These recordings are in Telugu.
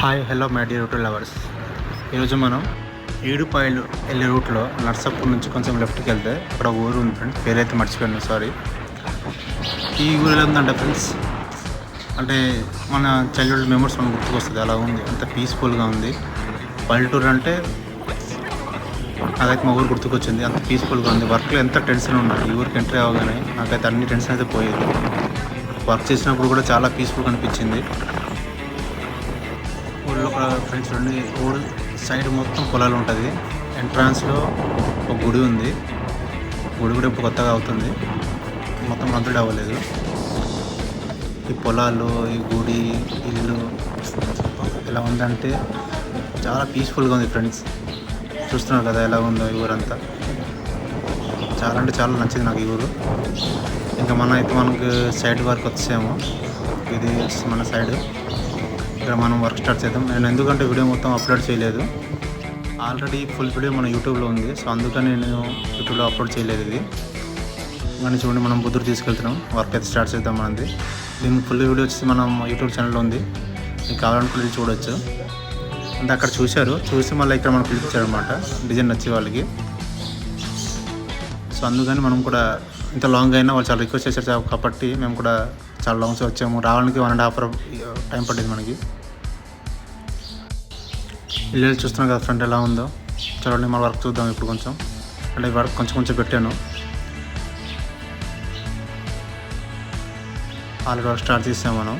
Hi hello my dear root lovers. ఈరోజు మనం ఏడుపాయలు వెళ్ళే రూట్లో నర్సాపూర్ నుంచి కొంచెం లెఫ్ట్కి వెళ్తే అక్కడ ఒక ఊరు ఉంది ఫ్రెండ్స్, పేరైతే మర్చిపోయాను, సారీ. ఈ ఊరు ఎలా ఉందంటే ఫ్రెండ్స్, అంటే మన చైల్డ్హుడ్ మెమరీస్ మనకు గుర్తుకొస్తుంది, అలా ఉంది, అంత పీస్ఫుల్గా ఉంది. పల్లెటూరు అంటే నాకైతే మా ఊరు గుర్తుకొచ్చింది, అంత పీస్ఫుల్గా ఉంది. వర్క్లో ఎంత టెన్షన్ ఉన్నా ఈ ఊరికి ఎంట్రీ అవ్వగానే నాకైతే అన్ని టెన్షన్ అయితే పోయేది. వర్క్ చేసినప్పుడు కూడా చాలా పీస్ఫుల్గా అనిపించింది. ఊళ్ళో ఫ్రెండ్స్ చూడండి, ఊరు సైడ్ మొత్తం పొలాలు ఉంటుంది. ఎంట్రాన్స్లో ఒక గుడి ఉంది, గుడి కూడా ఇప్పుడు కొత్తగా అవుతుంది, మొత్తం కంప్లీట్ అవ్వలేదు. ఈ పొలాలు, ఈ గుడి, ఇల్లు ఎలా ఉందంటే చాలా పీస్ఫుల్గా ఉంది ఫ్రెండ్స్. చూస్తున్నారు కదా ఎలా ఉందో ఈ ఊరంతా. చాలా అంటే చాలా నచ్చింది నాకు ఈ ఊరు. ఇంకా మనకు సైడ్ వర్క్ వచ్చాము, ఇది మన సైడ్. ఇక్కడ మనం వర్క్ స్టార్ట్ చేద్దాం. నేను ఎందుకంటే వీడియో మొత్తం అప్లోడ్ చేయలేదు, ఆల్రెడీ ఫుల్ వీడియో మన యూట్యూబ్లో ఉంది, సో అందుకని నేను యూట్యూబ్లో అప్లోడ్ చేయలేదు. ఇది కానీ చూడండి, మనం బుద్ధుడు తీసుకెళ్తున్నాం, వర్క్ అయితే స్టార్ట్ చేద్దాం మనది. దీని ఫుల్ వీడియో వచ్చి మనం యూట్యూబ్ ఛానల్లో ఉంది, మీకు కావాలనుకుంటే చూడవచ్చు. అంటే అక్కడ చూసి మళ్ళీ ఇక్కడ మనం పిలిపించారు అనమాట, డిజైన్ నచ్చి వాళ్ళకి. సో అందుకని మనం కూడా ఇంత లాంగ్ అయినా వాళ్ళు చాలా రిక్వెస్ట్ చేశారు కాబట్టి మేము కూడా చాలా లాంగ్స్ వచ్చాము. రావడానికి 1.5 hour టైం పట్టింది మనకి. ఇల్లు చూస్తున్నాం కదా ఫ్రంట్ ఎలా ఉందో. చూడండి, మన వర్క్ చూద్దాం ఇప్పుడు కొంచెం. అంటే వర్క్ కొంచెం పెట్టాను, ఆల్రెడీ వర్క్ స్టార్ట్ చేసాము మనం.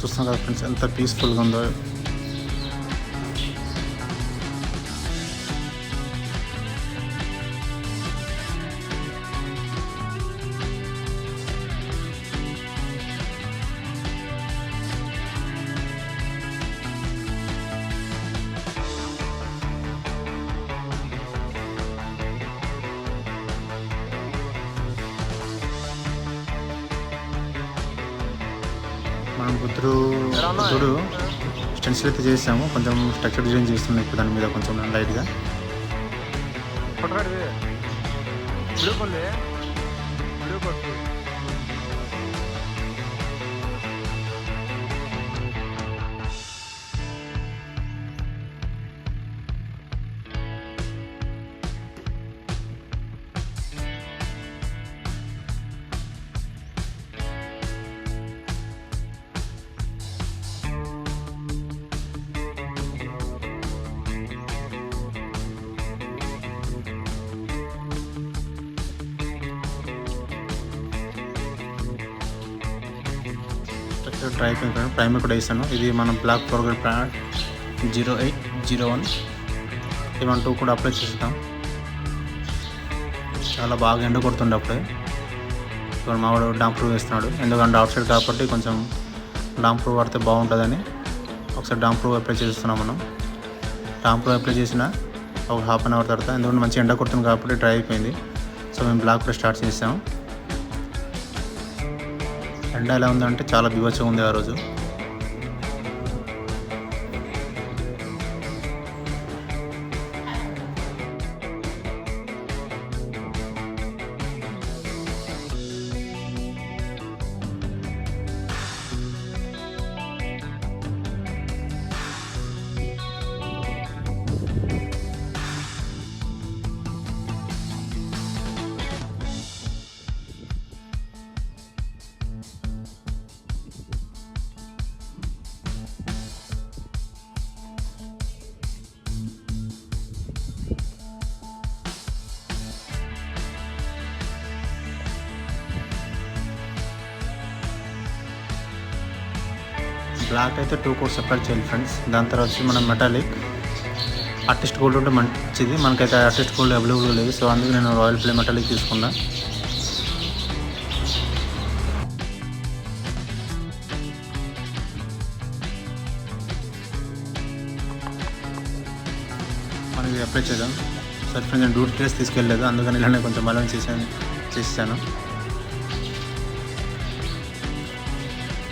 చూస్తున్నాం కదా ఫ్రెండ్స్, ఎంత పీస్ఫుల్గా ఉందో. మనం బుద్ధుడు స్టెన్సిల్ అయితే చేసాము, కొంచెం స్ట్రక్చర్ డిజైన్ చేస్తున్నాం ఇప్పుడు దాని మీద కొంచెం లైట్గా. ట్రై అయిపోయింది, ప్రైమర్ కూడా వేసాను. ఇది మనం బ్లాక్ ఫోర్గ్రౌండ్ ప్లాంట్ 0801 ఇవన్నీ కూడా అప్లై చేస్తాం. చాలా బాగా ఎండ కొడుతుండే అప్పుడే. ఇప్పుడు మావాడు డాంప్రూవ్ వేస్తున్నాడు, ఎందుకంటే అవుట్ సైడ్ కాబట్టి కొంచెం డాంప్రూవ్ పడితే బాగుంటుందని ఒకసారి డాంప్రూవ్ అప్లై చేస్తున్నాం మనం. డాంప్రూవ్ అప్లై చేసిన ఒక 1/2 hour తర్వాత, ఎందుకంటే మంచి ఎండ కొడుతుంది కాబట్టి డ్రై అయిపోయింది. సో మేము బ్లాక్ కూడా స్టార్ట్ చేసాం. ఎండ ఎలా ఉందంటే చాలా బీభత్సంగా ఉంది ఆ రోజు. బ్లాక్ అయితే 2 coats సెపరేట్ చేయాలి ఫ్రెండ్స్. దాని తర్వాత వచ్చి మనం మెటాలిక్ ఆర్టిస్ట్ గోల్డ్ ఉంటే మంచిది, మనకైతే ఆర్టిస్ట్ గోల్డ్ అవైలబుల్ లేదు, సో అందుకు నేను రాయల్ ప్లే మెటాలిక్ తీసుకున్నా. మనకి అప్లై చేద్దాం. సరే ఫ్రెండ్స్, నేను డ్యూటీ డ్రెస్ తీసుకెళ్ళలేదు, అందుకని ఇలానే కొంచెం బ్యాలెన్స్ చేసాను.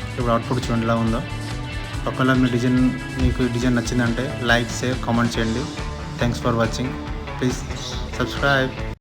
ఇప్పుడు అవుట్పుట్ చూడండి ఎలా ఉందో. ఒకవేళ మీకు డిజైన్ నచ్చిందంటే లైక్ షేర్ కామెంట్ చేయండి. Thanks for watching. Please subscribe.